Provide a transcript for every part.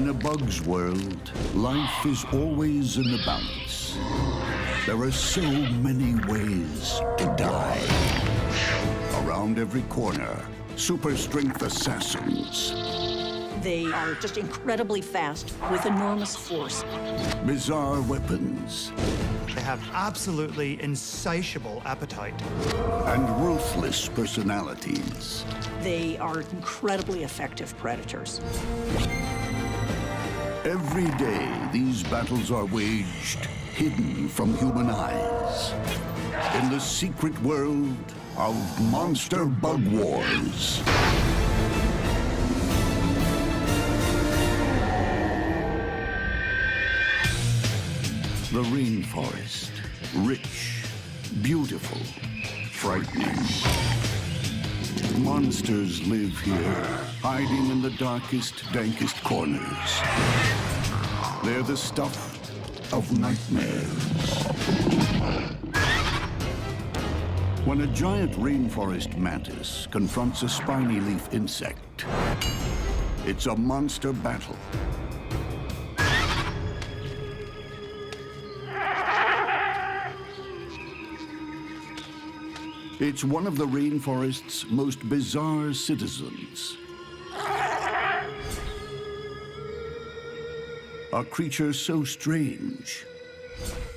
In a bug's world, life is always in the balance. There are so many ways to die. Around every corner, super strength assassins. They are just incredibly fast with enormous force. Bizarre weapons. They have absolutely insatiable appetite. And ruthless personalities. They are incredibly effective predators. Every day, these battles are waged hidden from human eyes. In the secret world of monster bug wars. The rainforest, rich, beautiful, frightening. Monsters live here, hiding in the darkest, dankest corners. They're the stuff of nightmares. When a giant rainforest mantis confronts a spiny leaf insect, it's a monster battle. It's one of the rainforest's most bizarre citizens. A creature so strange,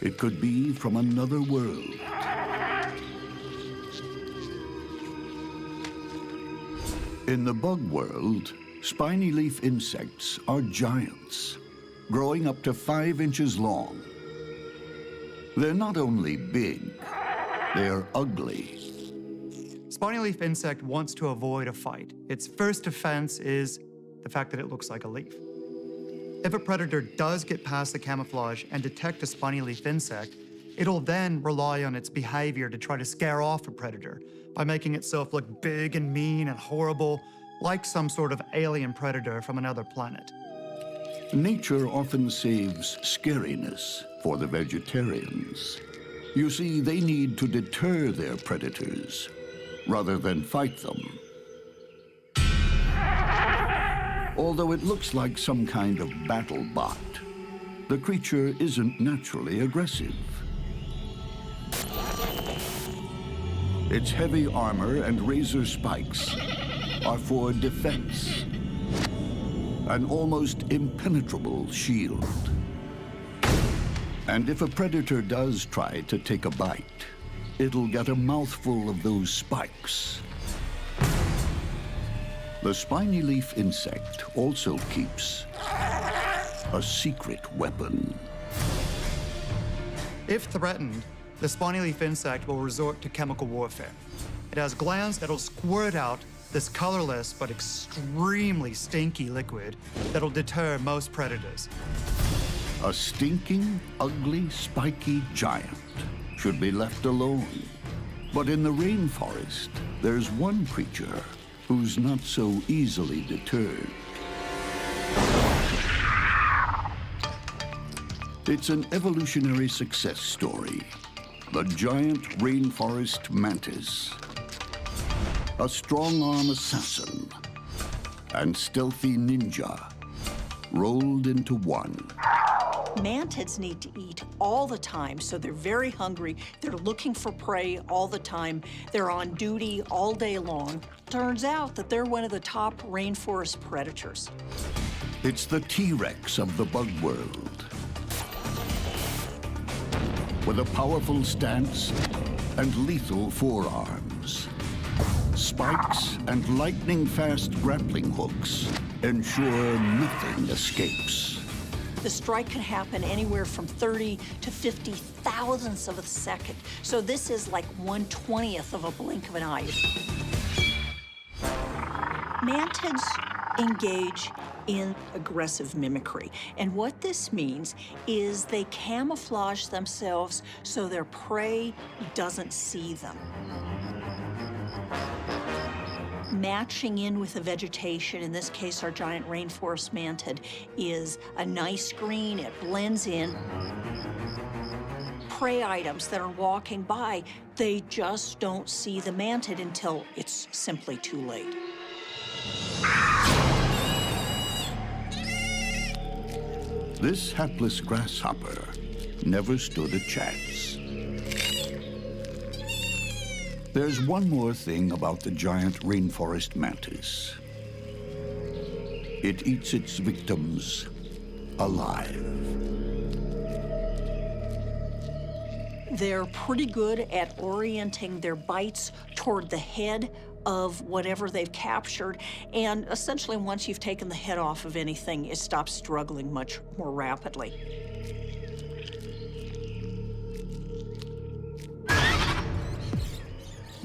it could be from another world. In the bug world, spiny leaf insects are giants, growing up to 5 inches long. They're not only big, they're ugly. Spiny leaf insect wants to avoid a fight. Its first defense is the fact that it looks like a leaf. If a predator does get past the camouflage and detect a spiny leaf insect, it'll then rely on its behavior to try to scare off a predator by making itself look big and mean and horrible, like some sort of alien predator from another planet. Nature often saves scariness for the vegetarians. You see, they need to deter their predators rather than fight them. Although it looks like some kind of battle bot, the creature isn't naturally aggressive. Its heavy armor and razor spikes are for defense, an almost impenetrable shield. And if a predator does try to take a bite, it'll get a mouthful of those spikes. The spiny leaf insect also keeps a secret weapon. If threatened, the spiny leaf insect will resort to chemical warfare. It has glands that'll squirt out this colorless but extremely stinky liquid that'll deter most predators. A stinking, ugly, spiky giant should be left alone. But in the rainforest, there's one creature who's not so easily deterred. It's an evolutionary success story. The giant rainforest mantis. A strong-arm assassin and stealthy ninja rolled into one. Mantids need to eat all the time, so they're very hungry. They're looking for prey all the time. They're on duty all day long. Turns out that they're one of the top rainforest predators. It's the T-Rex of the bug world. With a powerful stance and lethal forearms. Spikes and lightning-fast grappling hooks ensure nothing escapes. The strike can happen anywhere from 30 to 50 thousandths of a second. So this is like 1/20th of a blink of an eye. Mantids engage in aggressive mimicry. And what this means is they camouflage themselves so their prey doesn't see them. Matching in with the vegetation, in this case our giant rainforest mantid, is a nice green. It blends in. Prey items that are walking by, they just don't see the mantid until it's simply too late. This hapless grasshopper never stood a chance. There's one more thing about the giant rainforest mantis. It eats its victims alive. They're pretty good at orienting their bites toward the head of whatever they've captured, and essentially once you've taken the head off of anything, it stops struggling much more rapidly.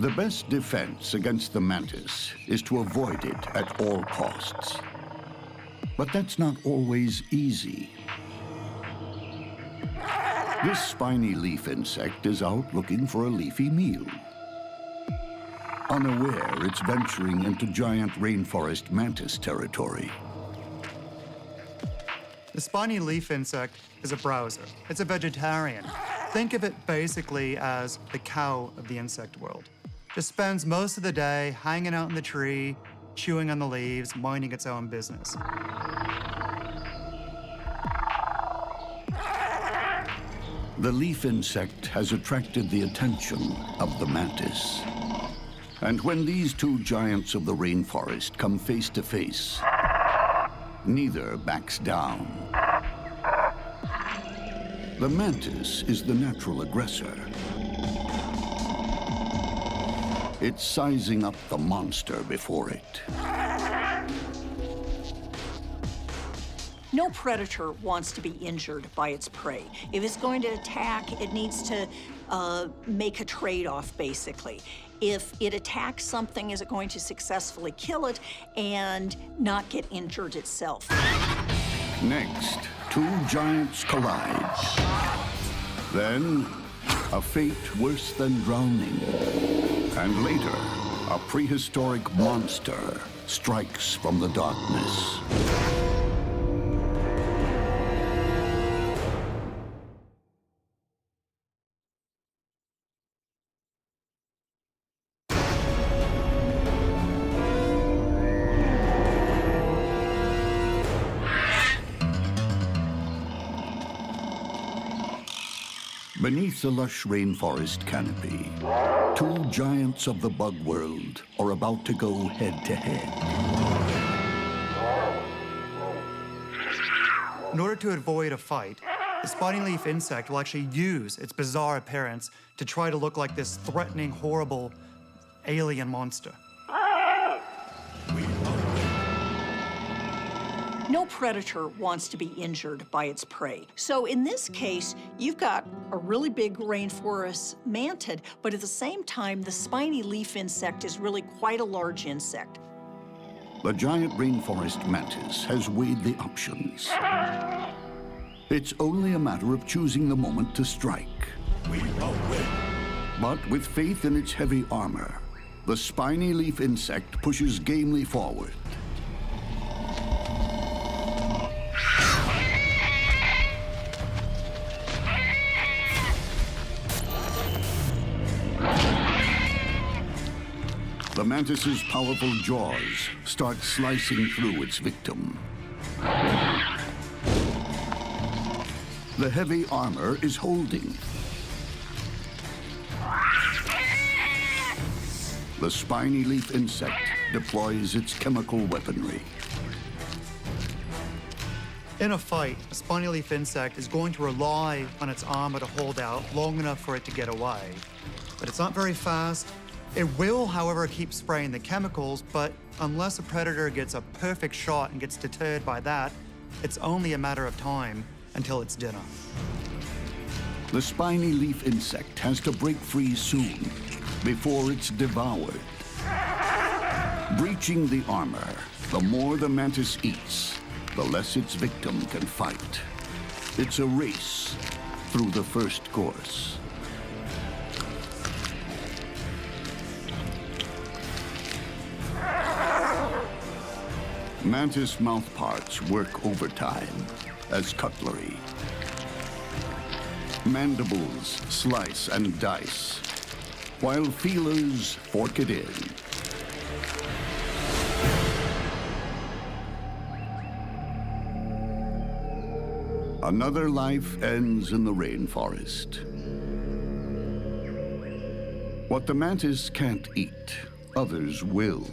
The best defense against the mantis is to avoid it at all costs. But that's not always easy. This spiny leaf insect is out looking for a leafy meal. Unaware it's venturing into giant rainforest mantis territory. The spiny leaf insect is a browser. It's a vegetarian. Think of it basically as the cow of the insect world. Just spends most of the day hanging out in the tree, chewing on the leaves, minding its own business. The leaf insect has attracted the attention of the mantis. And when these two giants of the rainforest come face to face, neither backs down. The mantis is the natural aggressor. It's sizing up the monster before it. No predator wants to be injured by its prey. If it's going to attack, it needs to make a trade-off, basically. If it attacks something, is it going to successfully kill it and not get injured itself? Next, two giants collide. Then, a fate worse than drowning. And later, a prehistoric monster strikes from the darkness. Beneath the lush rainforest canopy, two giants of the bug world are about to go head-to-head. In order to avoid a fight, the spiny leaf insect will actually use its bizarre appearance to try to look like this threatening, horrible alien monster. No predator wants to be injured by its prey. So in this case, you've got a really big rainforest mantid, but at the same time, the spiny leaf insect is really quite a large insect. The giant rainforest mantis has weighed the options. It's only a matter of choosing the moment to strike. We will win. But with faith in its heavy armor, the spiny leaf insect pushes gamely forward. The mantis's powerful jaws start slicing through its victim. The heavy armor is holding. The spiny leaf insect deploys its chemical weaponry. In a fight, a spiny leaf insect is going to rely on its armor to hold out long enough for it to get away. But it's not very fast. It will, however, keep spraying the chemicals, but unless a predator gets a perfect shot and gets deterred by that, it's only a matter of time until it's dinner. The spiny leaf insect has to break free soon, before it's devoured. Breaching the armor, the more the mantis eats, the less its victim can fight. It's a race through the first course. Mantis mouthparts work overtime as cutlery. Mandibles slice and dice, while feelers fork it in. Another life ends in the rainforest. What the mantis can't eat, others will.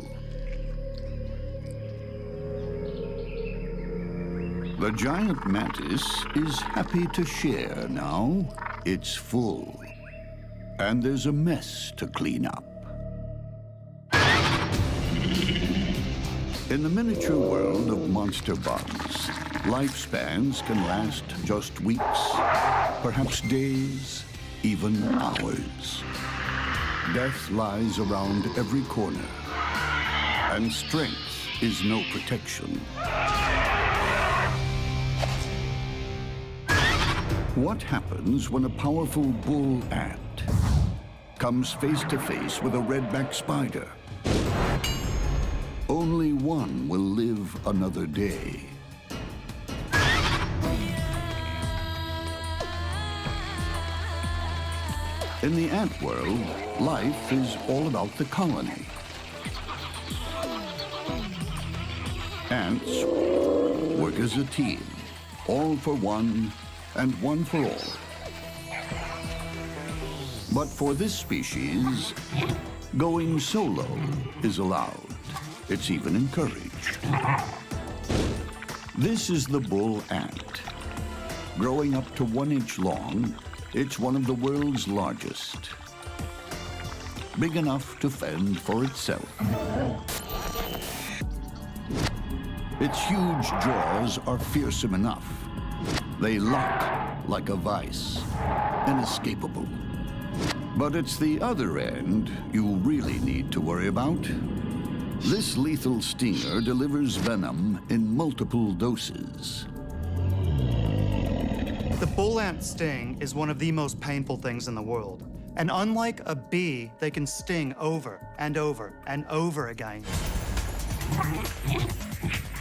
The giant mantis is happy to share now. It's full. And there's a mess to clean up. In the miniature world of monster bugs, lifespans can last just weeks, perhaps days, even hours. Death lies around every corner, and strength is no protection. What happens when a powerful bull ant comes face to face with a redback spider? Only one will live another day. In the ant world, life is all about the colony. Ants work as a team, all for one and one for all. But for this species, going solo is allowed. It's even encouraged. This is the bull ant. Growing up to 1 inch long, it's one of the world's largest. Big enough to fend for itself. Its huge jaws are fearsome enough. They lock like a vice, inescapable. But it's the other end you really need to worry about. This lethal stinger delivers venom in multiple doses. The bull ant sting is one of the most painful things in the world. And unlike a bee, they can sting over and over and over again.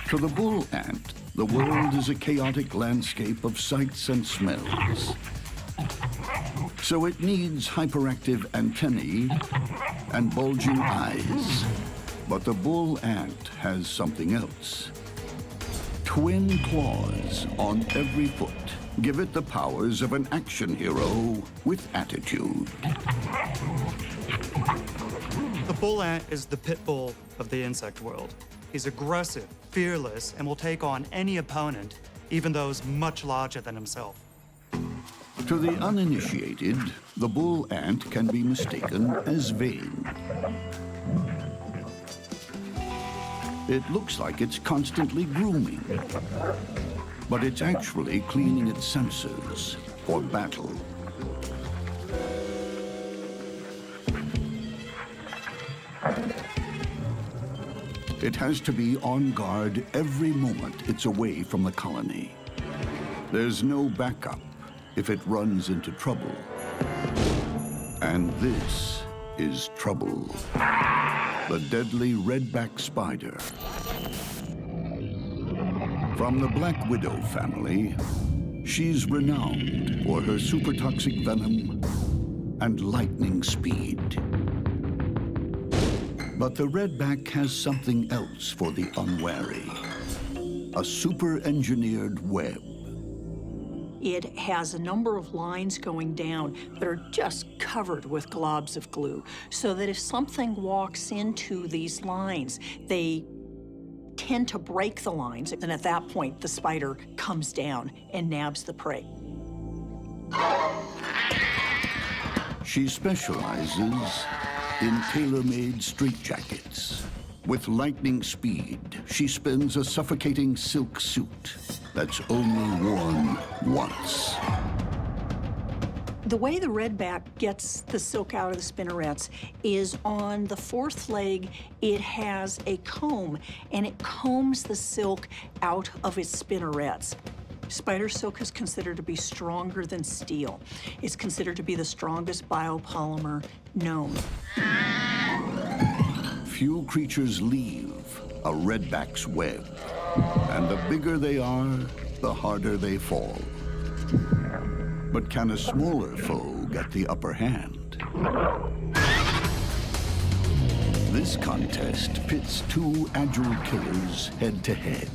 To the bull ant, the world is a chaotic landscape of sights and smells. So it needs hyperactive antennae and bulging eyes. But the bull ant has something else. Twin claws on every foot give it the powers of an action hero with attitude. The bull ant is the pit bull of the insect world. He's aggressive, fearless, and will take on any opponent, even those much larger than himself. To the uninitiated, the bull ant can be mistaken as vain. It looks like it's constantly grooming, but it's actually cleaning its sensors for battle. It has to be on guard every moment it's away from the colony. There's no backup if it runs into trouble. And this is trouble. The deadly redback spider. From the black widow family, she's renowned for her super toxic venom and lightning speed. But the redback has something else for the unwary. A super-engineered web. It has a number of lines going down that are just covered with globs of glue, so that if something walks into these lines, they tend to break the lines, and at that point, the spider comes down and nabs the prey. She specializes in tailor-made straitjackets. With lightning speed, she spins a suffocating silk suit that's only worn once. The way the redback gets the silk out of the spinnerets is on the fourth leg, it has a comb, and it combs the silk out of its spinnerets. Spider silk is considered to be stronger than steel. It's considered to be the strongest biopolymer known. Few creatures leave a redback's web, and the bigger they are, the harder they fall. But can a smaller foe get the upper hand? This contest pits two agile killers head to head.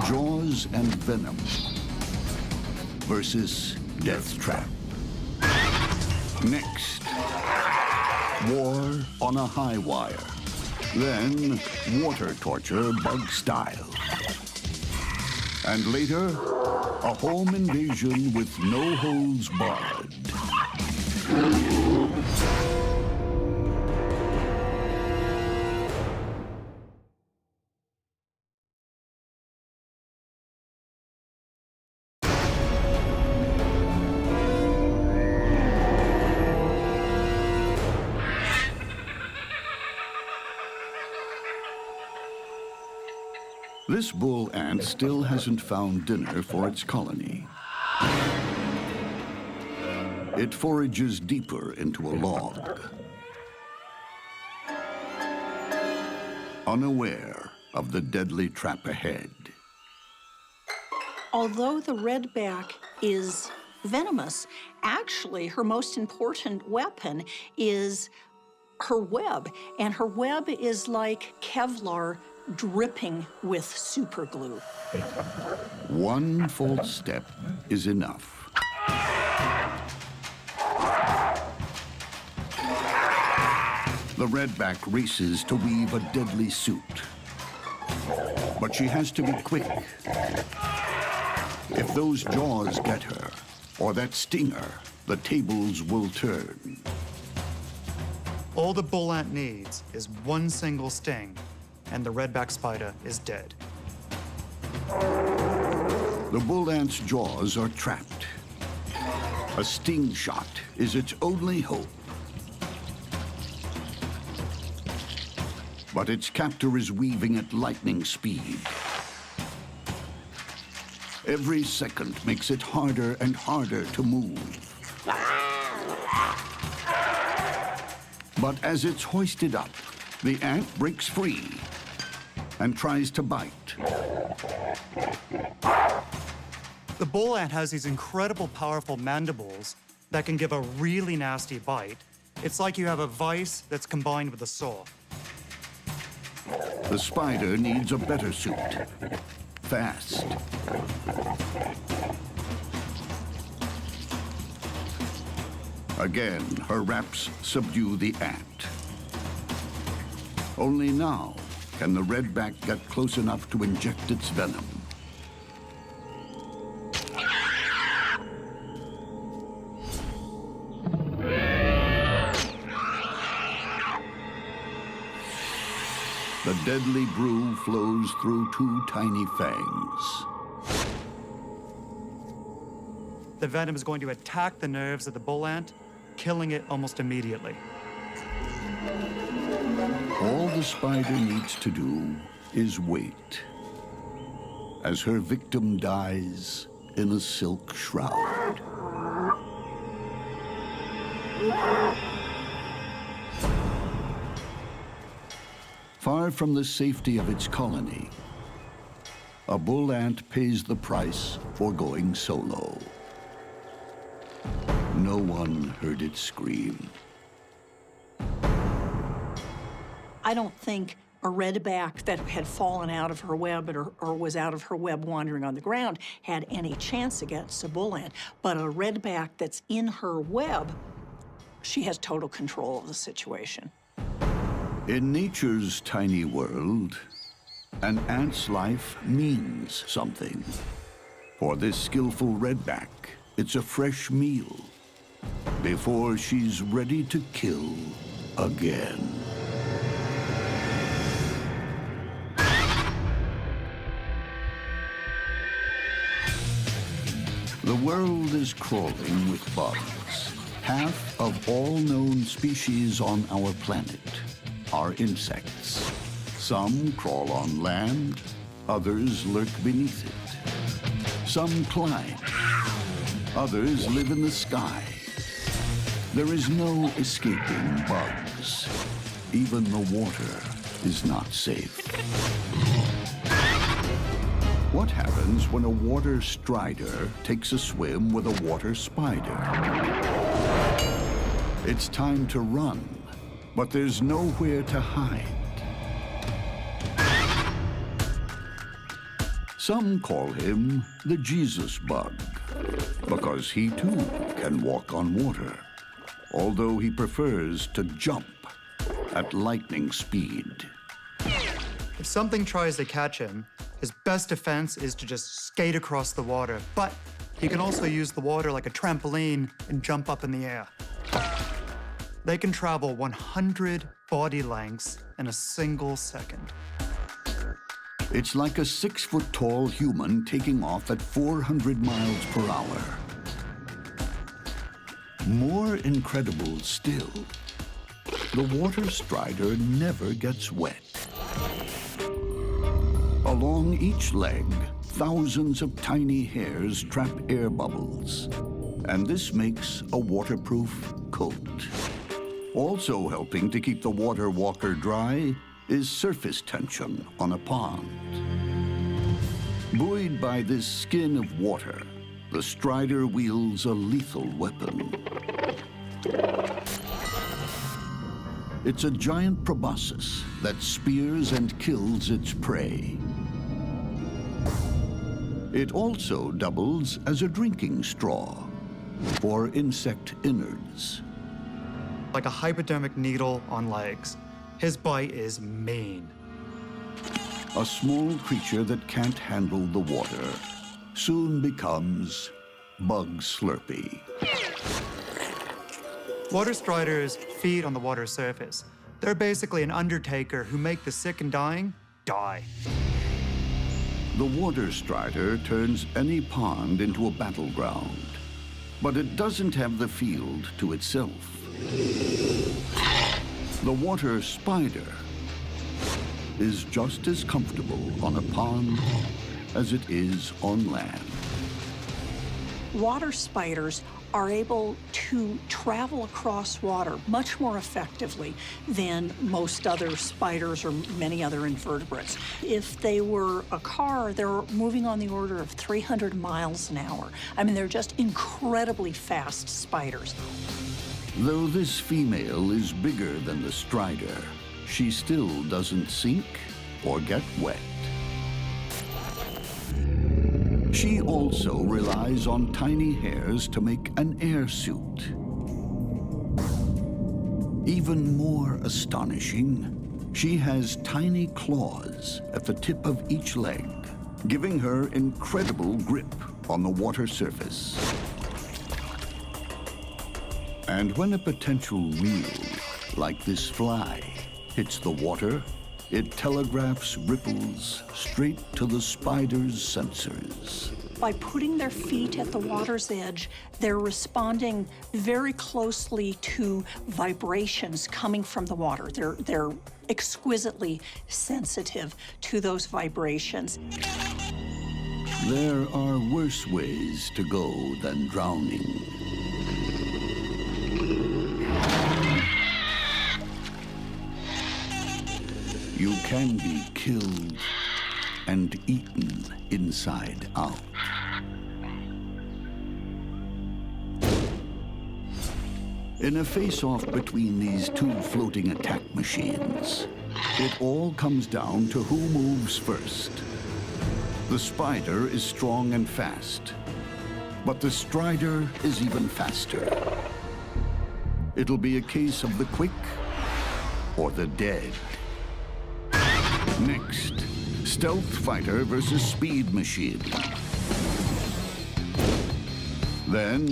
Jaws spiders and venom versus death trap. Next, war on a high wire. Then, water torture bug style. And later, a home invasion with no holds barred. This bull ant still hasn't found dinner for its colony. It forages deeper into a log, unaware of the deadly trap ahead. Although the redback is venomous, actually her most important weapon is her web. And her web is like Kevlar dripping with super glue. One false step is enough. The redback races to weave a deadly suit. But she has to be quick. If those jaws get her, or that stinger, the tables will turn. All the bull ant needs is one single sting, and the redback spider is dead. The bull ant's jaws are trapped. A sting shot is its only hope. But its captor is weaving at lightning speed. Every second makes it harder and harder to move. But as it's hoisted up, the ant breaks free and tries to bite. The bull ant has these incredible, powerful mandibles that can give a really nasty bite. It's like you have a vise that's combined with a saw. The spider needs a better suit. Fast. Again, her wraps subdue the ant. Only now can the redback get close enough to inject its venom. The deadly brew flows through two tiny fangs. The venom is going to attack the nerves of the bull ant, killing it almost immediately. All the spider needs to do is wait as her victim dies in a silk shroud. Far from the safety of its colony, a bull ant pays the price for going solo. No one heard it scream. I don't think a redback that had fallen out of her web or was out of her web wandering on the ground had any chance against a bull ant. But a redback that's in her web, she has total control of the situation. In nature's tiny world, an ant's life means something. For this skillful redback, it's a fresh meal before she's ready to kill again. The world is crawling with bugs. Half of all known species on our planet are insects. Some crawl on land, others lurk beneath it. Some climb, others live in the sky. There is no escaping bugs. Even the water is not safe. What happens when a water strider takes a swim with a water spider? It's time to run, but there's nowhere to hide. Some call him the Jesus bug, because he too can walk on water, although he prefers to jump at lightning speed. If something tries to catch him, his best defense is to just skate across the water, but he can also use the water like a trampoline and jump up in the air. They can travel 100 body lengths in a single second. It's like a 6-foot-tall human taking off at 400 miles per hour. More incredible still, the water strider never gets wet. Along each leg, thousands of tiny hairs trap air bubbles, and this makes a waterproof coat. Also helping to keep the water walker dry is surface tension on a pond. Buoyed by this skin of water, the strider wields a lethal weapon. It's a giant proboscis that spears and kills its prey. It also doubles as a drinking straw for insect innards. Like a hypodermic needle on legs. His bite is mean. A small creature that can't handle the water soon becomes Bug Slurpee. Water striders feed on the water surface. They're basically an undertaker who make the sick and dying die. The water strider turns any pond into a battleground, but it doesn't have the field to itself. The water spider is just as comfortable on a pond as it is on land. Water spiders are able to travel across water much more effectively than most other spiders or many other invertebrates. If they were a car, they're moving on the order of 300 miles an hour. I mean, they're just incredibly fast spiders. Though this female is bigger than the strider, she still doesn't sink or get wet. She also relies on tiny hairs to make an air suit. Even more astonishing, she has tiny claws at the tip of each leg, giving her incredible grip on the water surface. And when a potential meal, like this fly, hits the water, it telegraphs ripples straight to the spider's sensors. By putting their feet at the water's edge, they're responding very closely to vibrations coming from the water. They're exquisitely sensitive to those vibrations. There are worse ways to go than drowning. You can be killed and eaten inside out. In a face-off between these two floating attack machines, it all comes down to who moves first. The spider is strong and fast, but the strider is even faster. It'll be a case of the quick or the dead. Next, stealth fighter versus speed machine. Then,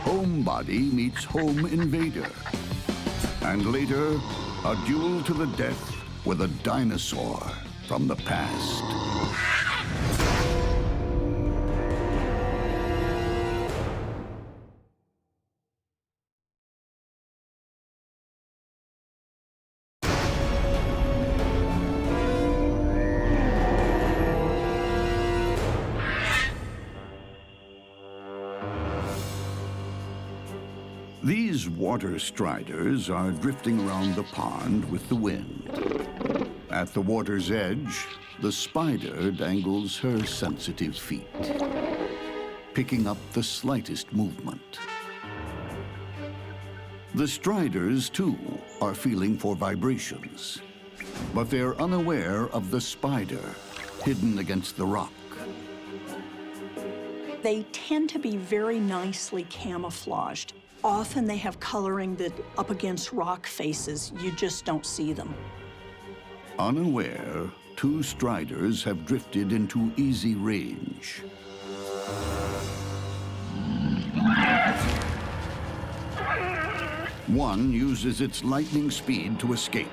homebody meets home invader. And later, a duel to the death with a dinosaur from the past. These water striders are drifting around the pond with the wind. At the water's edge, the spider dangles her sensitive feet, picking up the slightest movement. The striders, too, are feeling for vibrations, but they're unaware of the spider, hidden against the rock. They tend to be very nicely camouflaged. Often they have coloring that up against rock faces, you just don't see them. Unaware, two striders have drifted into easy range. One uses its lightning speed to escape.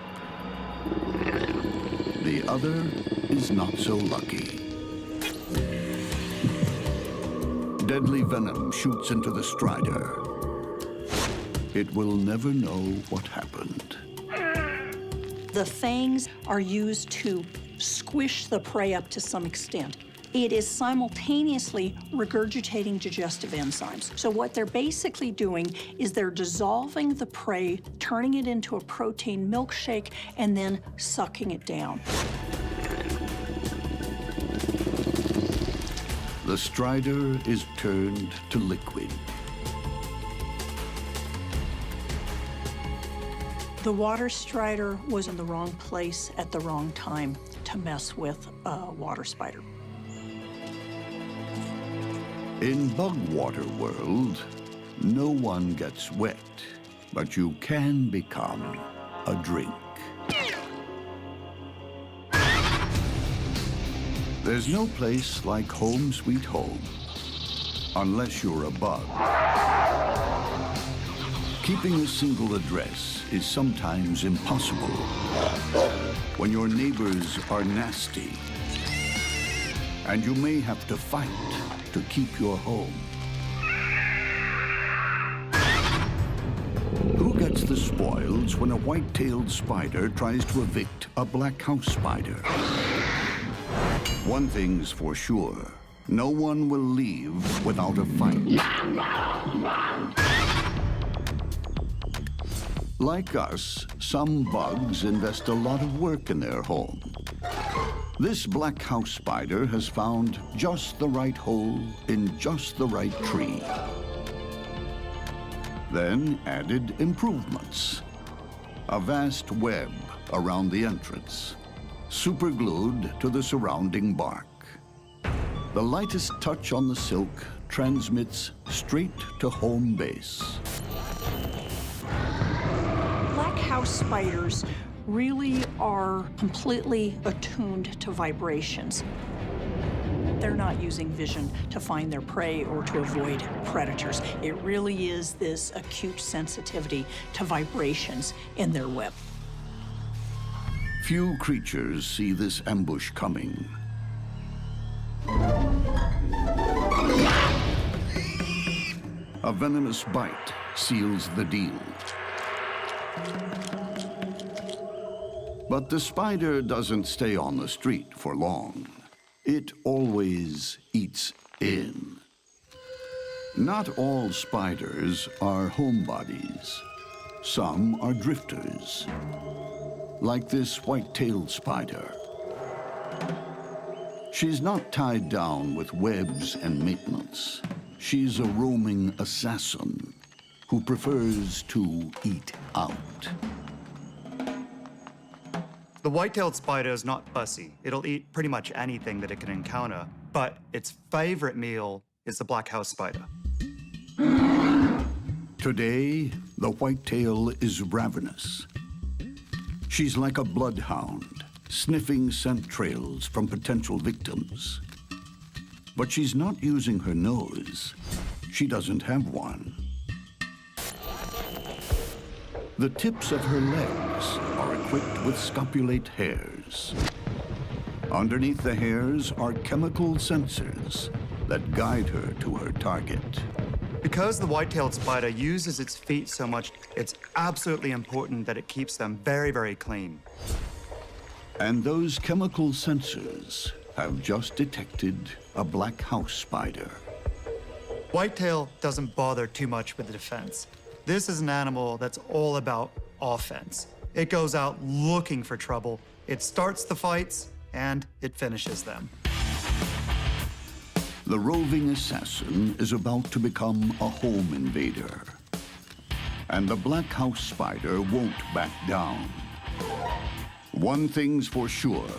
The other is not so lucky. Deadly venom shoots into the strider. It will never know what happened. The fangs are used to squish the prey up to some extent. It is simultaneously regurgitating digestive enzymes. So what they're basically doing is they're dissolving the prey, turning it into a protein milkshake, and then sucking it down. The strider is turned to liquid. The water strider was in the wrong place at the wrong time to mess with a water spider. In bug water world, no one gets wet, but you can become a drink. There's no place like home sweet home, unless you're a bug. Keeping a single address is sometimes impossible when your neighbors are nasty, and you may have to fight to keep your home. Who gets the spoils when a white-tailed spider tries to evict a black house spider? One thing's for sure, no one will leave without a fight. Like us, some bugs invest a lot of work in their home. This black house spider has found just the right hole in just the right tree. Then added improvements. A vast web around the entrance, superglued to the surrounding bark. The lightest touch on the silk transmits straight to home base. Black house spiders really are completely attuned to vibrations. They're not using vision to find their prey or to avoid predators. It really is this acute sensitivity to vibrations in their web. Few creatures see this ambush coming. A venomous bite seals the deal. But the spider doesn't stay on the street for long. It always eats in. Not all spiders are homebodies. Some are drifters, like this white-tailed spider. She's not tied down with webs and maintenance. She's a roaming assassin who prefers to eat out. The white-tailed spider is not fussy. It'll eat pretty much anything that it can encounter, but its favorite meal is the black house spider. Today, the whitetail is ravenous. She's like a bloodhound, sniffing scent trails from potential victims. But she's not using her nose. She doesn't have one. The tips of her legs are equipped with scopulate hairs. Underneath the hairs are chemical sensors that guide her to her target. Because the white-tailed spider uses its feet so much, it's absolutely important that it keeps them very, very clean. And those chemical sensors have just detected a black house spider. Whitetail doesn't bother too much with the defense. This is an animal that's all about offense. It goes out looking for trouble. It starts the fights, and it finishes them. The roving assassin is about to become a home invader. And the black house spider won't back down. One thing's for sure,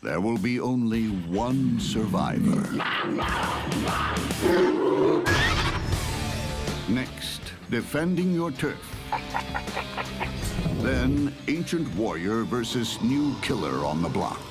there will be only one survivor. Next, defending your turf. Then, ancient warrior versus new killer on the block.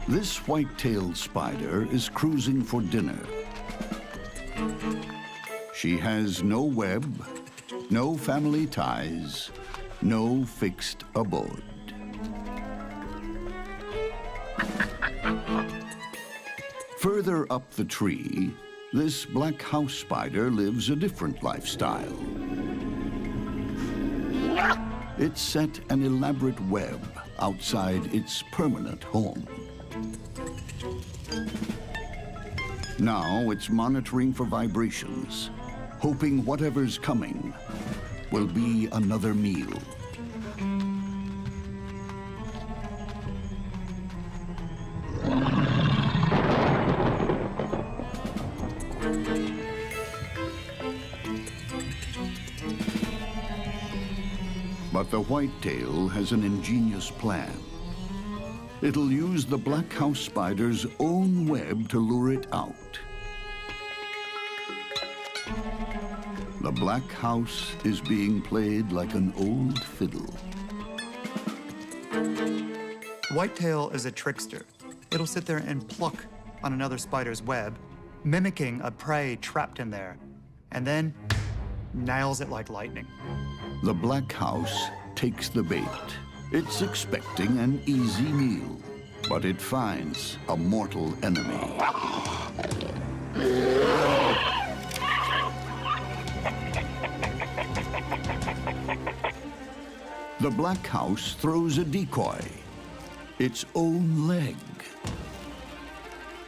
This white-tailed spider is cruising for dinner. She has no web, no family ties, no fixed abode. Further up the tree, this black house spider lives a different lifestyle. It set an elaborate web outside its permanent home. Now it's monitoring for vibrations, hoping whatever's coming will be another meal. But the whitetail has an ingenious plan. It'll use the black house spider's own web to lure it out. The black house is being played like an old fiddle. Whitetail is a trickster. It'll sit there and pluck on another spider's web, mimicking a prey trapped in there, and then nails it like lightning. The black house takes the bait. It's expecting an easy meal, but it finds a mortal enemy. The black house throws a decoy, its own leg.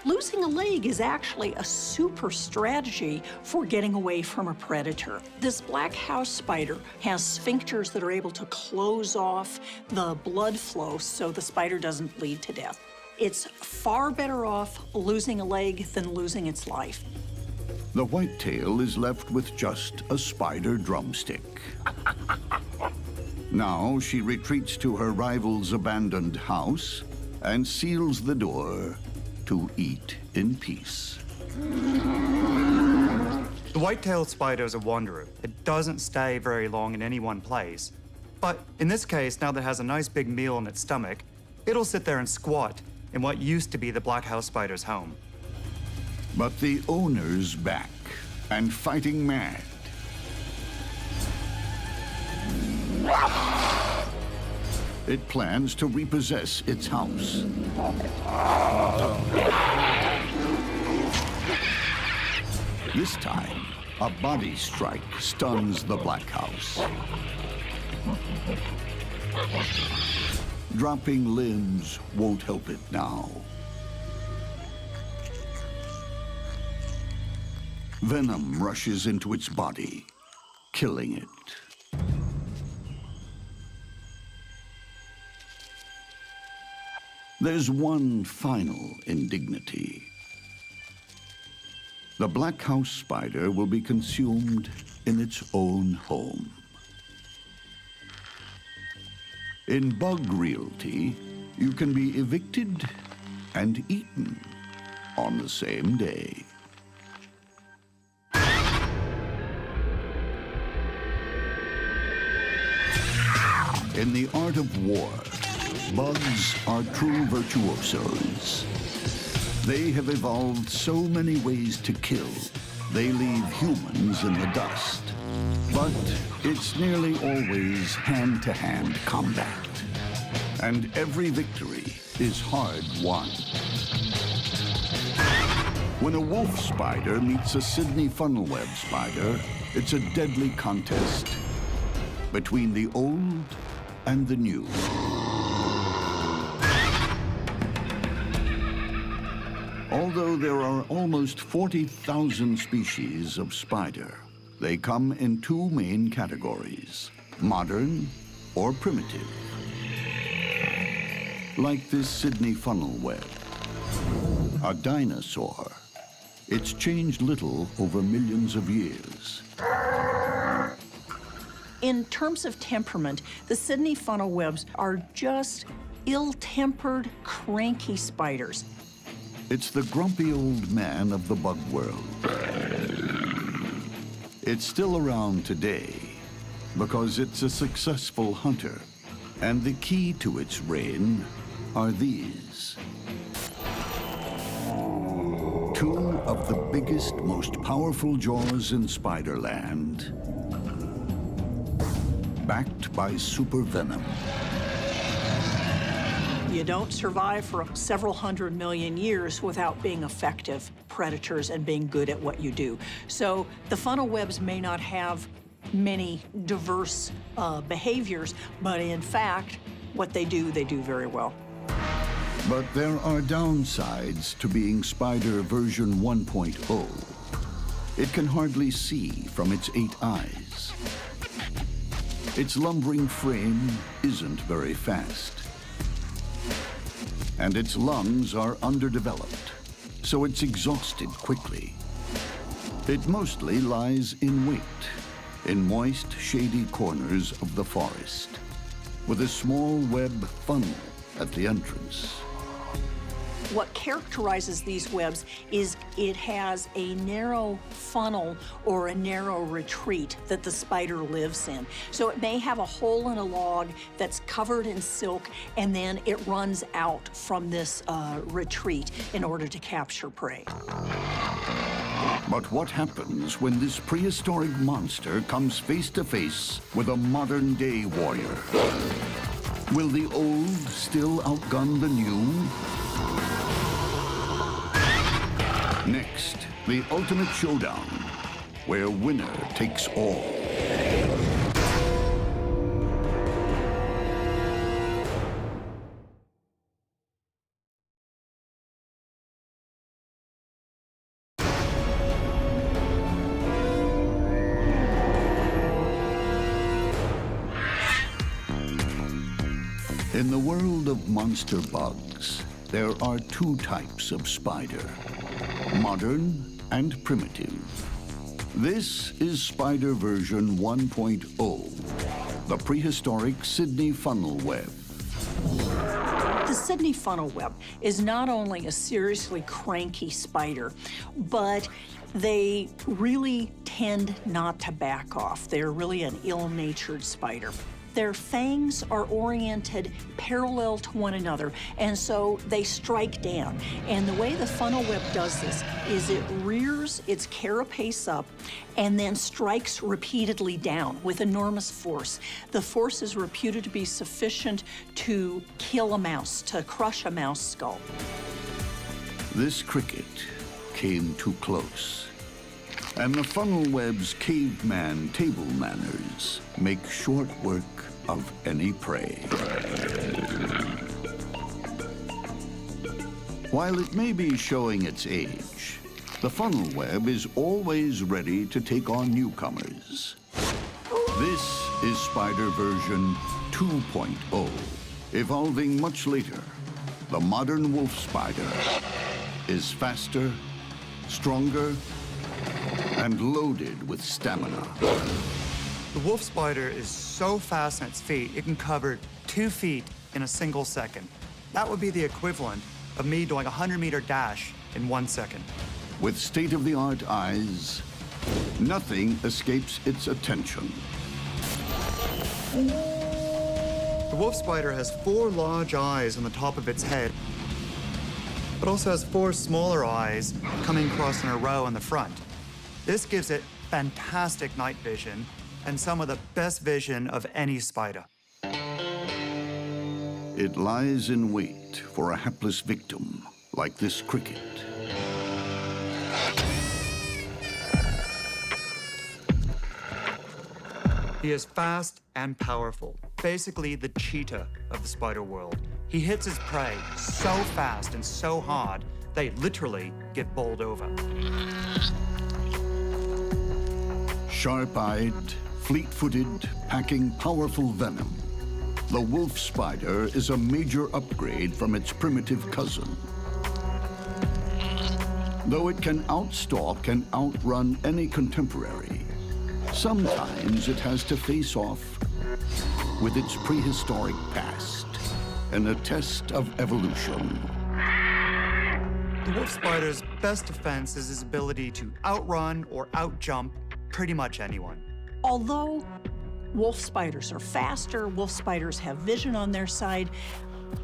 Losing a leg is actually a super strategy for getting away from a predator. This black house spider has sphincters that are able to close off the blood flow so the spider doesn't bleed to death. It's far better off losing a leg than losing its life. The whitetail is left with just a spider drumstick. Now she retreats to her rival's abandoned house and seals the door to eat in peace. The white-tailed spider is a wanderer. It doesn't stay very long in any one place. But in this case, now that it has a nice big meal in its stomach, it'll sit there and squat in what used to be the black house spider's home. But the owner's back and fighting mad. It plans to repossess its house. This time, a body strike stuns the black house. Dropping limbs won't help it now. Venom rushes into its body, killing it. There's one final indignity. The black house spider will be consumed in its own home. In bug realty, you can be evicted and eaten on the same day. In the art of war, bugs are true virtuosos. They have evolved so many ways to kill, they leave humans in the dust. But it's nearly always hand-to-hand combat. And every victory is hard won. When a wolf spider meets a Sydney funnel web spider, it's a deadly contest between the old and the new. Although there are almost 40,000 species of spider, They come in two main categories, modern or primitive. Like this Sydney funnel web, a dinosaur. It's changed little over millions of years. In terms of temperament, the Sydney funnel webs are just ill-tempered, cranky spiders. It's the grumpy old man of the bug world. It's still around today because it's a successful hunter. And the key to its reign are these. Two of the biggest, most powerful jaws in Spiderland, backed by super venom. You don't survive for several 100 million years without being effective predators and being good at what you do. So the funnel webs may not have many diverse behaviors, but in fact, what they do very well. But there are downsides to being Spider version 1.0. It can hardly see from its 8 eyes. Its lumbering frame isn't very fast. And its lungs are underdeveloped, so it's exhausted quickly. It mostly lies in wait, in moist, shady corners of the forest, with a small web funnel at the entrance. What characterizes these webs is it has a narrow funnel or a narrow retreat that the spider lives in. So it may have a hole in a log that's covered in silk, and then it runs out from this retreat in order to capture prey. But what happens when this prehistoric monster comes face to face with a modern-day warrior? Will the old still outgun the new? Next, the ultimate showdown, where winner takes all. In the world of monster bugs, there are two types of spider, modern and primitive. This is Spider version 1.0, the prehistoric Sydney funnel web. The Sydney funnel web is not only a seriously cranky spider, but they really tend not to back off. They're really an ill-natured spider. Their fangs are oriented parallel to one another, and so they strike down. And the way the funnel web does this is it rears its carapace up and then strikes repeatedly down with enormous force. The force is reputed to be sufficient to kill a mouse, to crush a mouse skull. This cricket came too close. And the funnel web's caveman table manners make short work of any prey. While it may be showing its age, the funnel web is always ready to take on newcomers. This is Spider version 2.0, evolving much later. The modern wolf spider is faster, stronger, and loaded with stamina. The wolf spider is so fast on its feet, it can cover 2 feet in a single second. That would be the equivalent of me doing a 100-meter dash in 1 second. With state-of-the-art eyes, nothing escapes its attention. The wolf spider has 4 large eyes on the top of its head, but also has 4 smaller eyes coming across in a row in the front. This gives it fantastic night vision and some of the best vision of any spider. It lies in wait for a hapless victim, like this cricket. He is fast and powerful, basically the cheetah of the spider world. He hits his prey so fast and so hard, they literally get bowled over. Sharp-eyed, fleet-footed, packing powerful venom, the wolf spider is a major upgrade from its primitive cousin. Though it can outstalk and outrun any contemporary, sometimes it has to face off with its prehistoric past in a test of evolution. The wolf spider's best defense is his ability to outrun or outjump pretty much anyone. Although wolf spiders are faster, wolf spiders have vision on their side,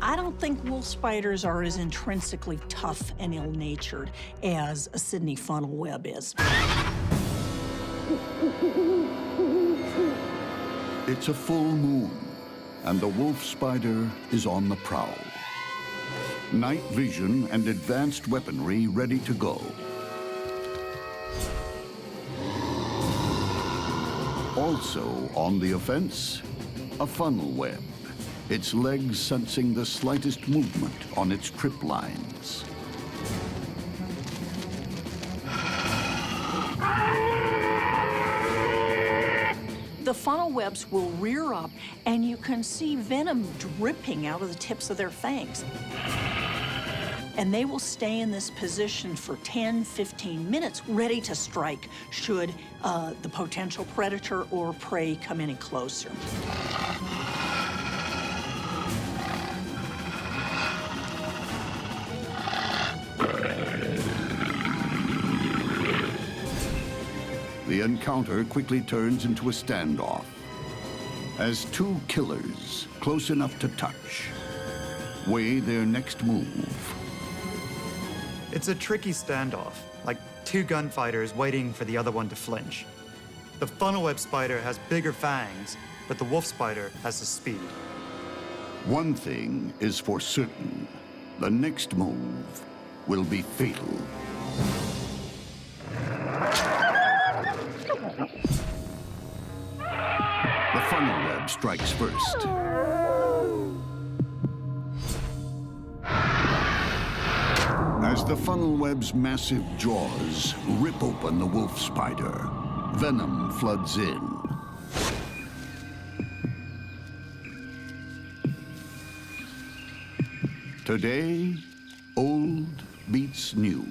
I don't think wolf spiders are as intrinsically tough and ill-natured as a Sydney funnel web is. It's a full moon, and the wolf spider is on the prowl. Night vision and advanced weaponry ready to go. Also on the offense, a funnel web, its legs sensing the slightest movement on its trip lines. The funnel webs will rear up, and you can see venom dripping out of the tips of their fangs. And they will stay in this position for 10, 15 minutes, ready to strike should the potential predator or prey come any closer. The encounter quickly turns into a standoff as two killers, close enough to touch, weigh their next move. It's a tricky standoff, like two gunfighters waiting for the other one to flinch. The funnel web spider has bigger fangs, but the wolf spider has the speed. One thing is for certain, the next move will be fatal. The funnel web strikes first. As the funnel web's massive jaws rip open the wolf spider, venom floods in. Today, old beats new.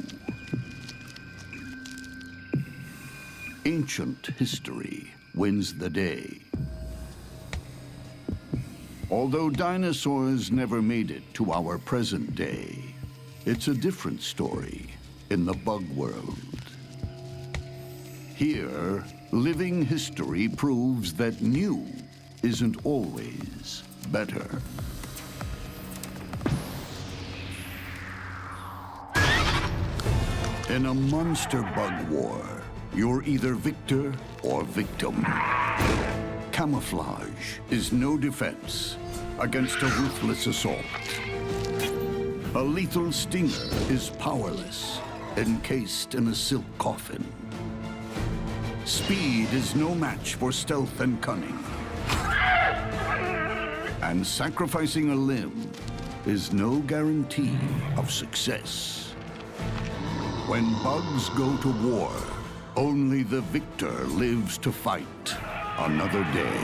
Ancient history wins the day. Although dinosaurs never made it to our present day, it's a different story in the bug world. Here, living history proves that new isn't always better. In a monster bug war, you're either victor or victim. Camouflage is no defense against a ruthless assault. A lethal stinger is powerless, encased in a silk coffin. Speed is no match for stealth and cunning. And sacrificing a limb is no guarantee of success. When bugs go to war, only the victor lives to fight another day.